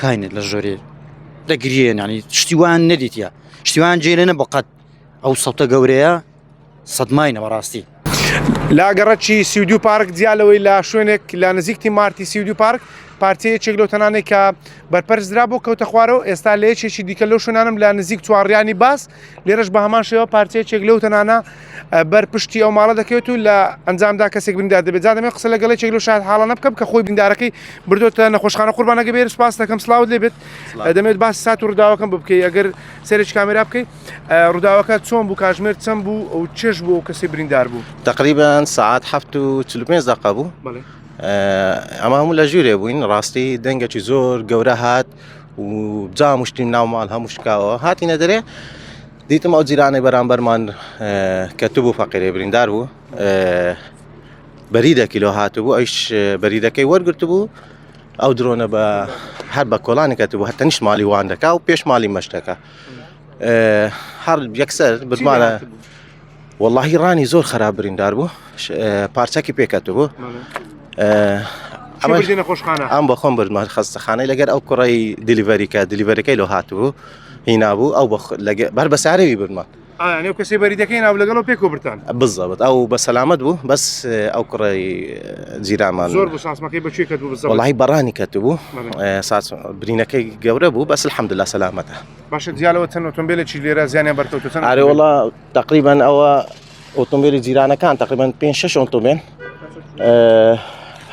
كاينة للجوري دقريين يعني شتوان نديتيا شتوان جيلنا بقد أو صوت جوريا صدماينا براستي لا گەڕەکی سیودی و پارک دیالەوەی لە شوێنێک لە نزیکتی مارتی سیودی و پارک پارتەیەکێک لەو تەنانەی کە بەرپەرزرا بۆ کەوتە خوارەوە ئێستا لە یەکێکی دیکە لەو شوێنانم لە نزیک چوارڕیانی باس لێرەش بە هەمان شێوە پارتەیەکێک لەو تەنانە بەرپشتی ئەو ماڵە دەکەوێت و لە ئەنجامدا کەسێک بریندار دەبێت جا دەمێت قسە لەگەڵێکێک لەو شایەت حاڵانە بکەم کە خۆی بریندارەکەی بردوتە نەخۆشخانە قوربانەکە بێت سپاس دەکەم سلااوت لێبێت دەمێت باسی سات و ڕووداوەکەم بکەیت ئەگەر سەرێکی کامێرا بکەیت ڕووداوەکە چۆن بوو کاتژمێر چەند بوو ئەو چێژ بوو کەسی بریندار بوو تقريبا ساعات 7:45 دقيقة بوو ئەمە هەموو لە ژوورێ بووین ڕاستی دەنگێکی زۆر گەورە هات و جا مشتی ناو ماڵ هەموو شکاوە هاتینە دەرێ دیتم ئەو جیرانەی بەرامبەرمان کەتوو بوو فەقیرێ بریندار بوو بەریدێکی لۆ هاتبوو ئەویش بەریدەکەی وەرگرت بوو ئەو درۆنە بە هەر بە کۆڵانی کەتبوو هەر تەنیشت ماڵی وان دەکا و پێش ماڵی مەشتەکە هەر یەکسەر بتمانە واللهی ڕانی زۆر خراپ بریندار بوو پارچەکی پێکەتو بوو ئەم بە خۆم بردمان خەستەخانەی لەگەر ئەو کوڕی دیلیڤەریەکەی لۆ هاتبوو هینا بوو ئەو بەر بەسارەوی بردمان کەسی بەریدەکەی ناو لەگەڵ پێک برتان بالضبط ئەو بە سەلامەت بوو بەس ئەو کوڕی جیرانمان زۆر بەساسمەکەی بەکوێ کەت بوو واللهی بەڕانی کەتبوو برینەکەی گەورە بوو بەس الحەمدوللا سەلامەتە باشە دیالەوە چەند ئۆتۆمبیلێکی لێرە زیانیان بەرکەوتوتەن ئارێ وڵا تقریبا ئەوە ئۆتۆمبیلی جیرانەکان تقریبا 5-6 ئۆتۆمبیل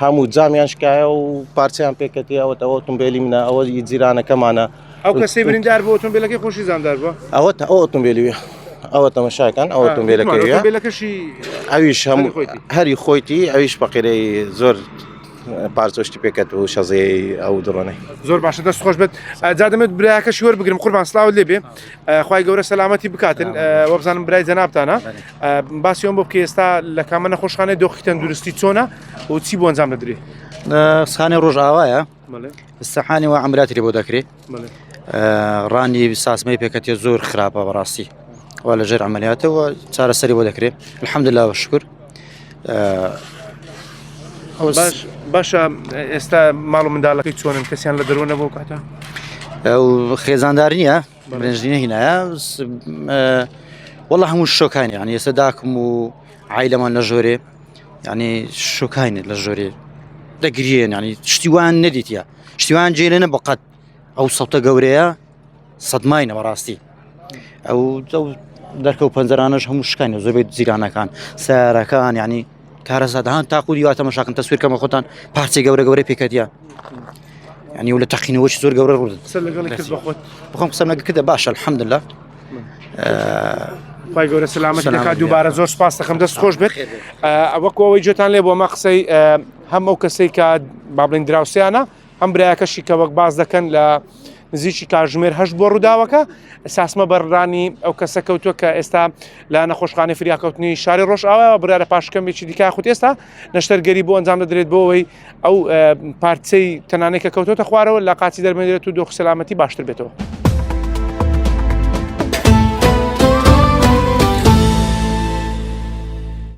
هەموو جامیان شکایە و پارچیان پێکەتیەوە ئەوە ئۆتۆمبیلی منە ئەوە جیرانەکەمانە ئەو کەسەی بریندار بۆ ئۆتۆمبیلەکەی خۆشی زاندار بووە ئەوە ئەو ئۆتۆمبیلی ئەوە تەمەشاکان ئەو ئۆتۆمبیلەکەی ئەویش هەموو هەری خۆیتی ئەویش بەقیرەی زۆر پارچۆشتی پێکەت و شەزەی ئەو دڕۆنەی زۆر باشە دەست خۆش بێت جا دەمێت برایەکەشی وەربگرم قوربان سلااوت لێبێ خوای گەورە سەلامەتی بکاتن وە بزانم برای جەنابتانە باسی ئەوم بۆ بکە ئێستا لە کامە نەخۆشخانەی دۆخی تەندروستی چۆنە و چی بۆ ئەنجام دەدرێت سخانەی ڕۆژ ئاوایە ئستەحانی وە عەمەلیاتی لێ بۆ دەکرێت ڕانی ساسمەی پێکەتیە زۆر خراپە بەڕاستی وا لەژێر عەمەلیاتەوە چارەسەری بۆ دەکرێت الحەمدوللا بەشکر باشە ئێستا ماڵ و منداڵەکەی چۆنن کەسیان لە دەرۆ نەبوو کاتە ئەو خێزاندار نییە برنجینە هینایە وەڵا هەموو شۆکانی ینی ئێستا داکم و عیلەمان لە ژۆرێ ینی شۆکانێ لە ژۆرێ دەگرێن ینی شتیوان نەدیتیە شتیوان جێلێنە بەقەت ئەو سەوتە گەورەیە سەدماینە بەڕاستی ئەو دەرکە و پەنجەرانەش هەموو شکانی زۆربەی جیرانەکان سارەکان ینی کارەسادان تاقوی واتە مەشاکن تەسویرکەمە خۆتان پارچەی گەورە پێکەتیە ینی و لە تەقینەوەی زۆر گەورە ڕوودن بخۆم قسەم لەگە کردە باشە الحەمدوللا خی گەورە سەلامەتی دەکات دووبارە زۆر سپاس دەکەم دەست خۆش بێت وەکو ئەوەی جێتان لێ بۆ ئەمە قسەی هەم ئەو کەسەی کە با بڵین دراوسیانە هەم برایەکەشی کە وەک باز دەکەن لە نزیکی کاتژمێر 8 بۆ ڕووداوەکە ساسمە بەرڕانی ئەو کەسە کەوتووە کە ئێستا لە نەخۆشخانەی فریاکەوتنی شاری ڕۆژ ئاوایەوە برارە پاشکەمێکی دیکە خوت ئێستا نەشتەرگەری بۆ ئەنجام دەدرێت بۆەوەی ئەو پارچەی تەنانەی کە کەوتۆتە خوارەوە لە قاچی دەرمێنێت و دۆخ سەلامەتی باشتر بێتەوە.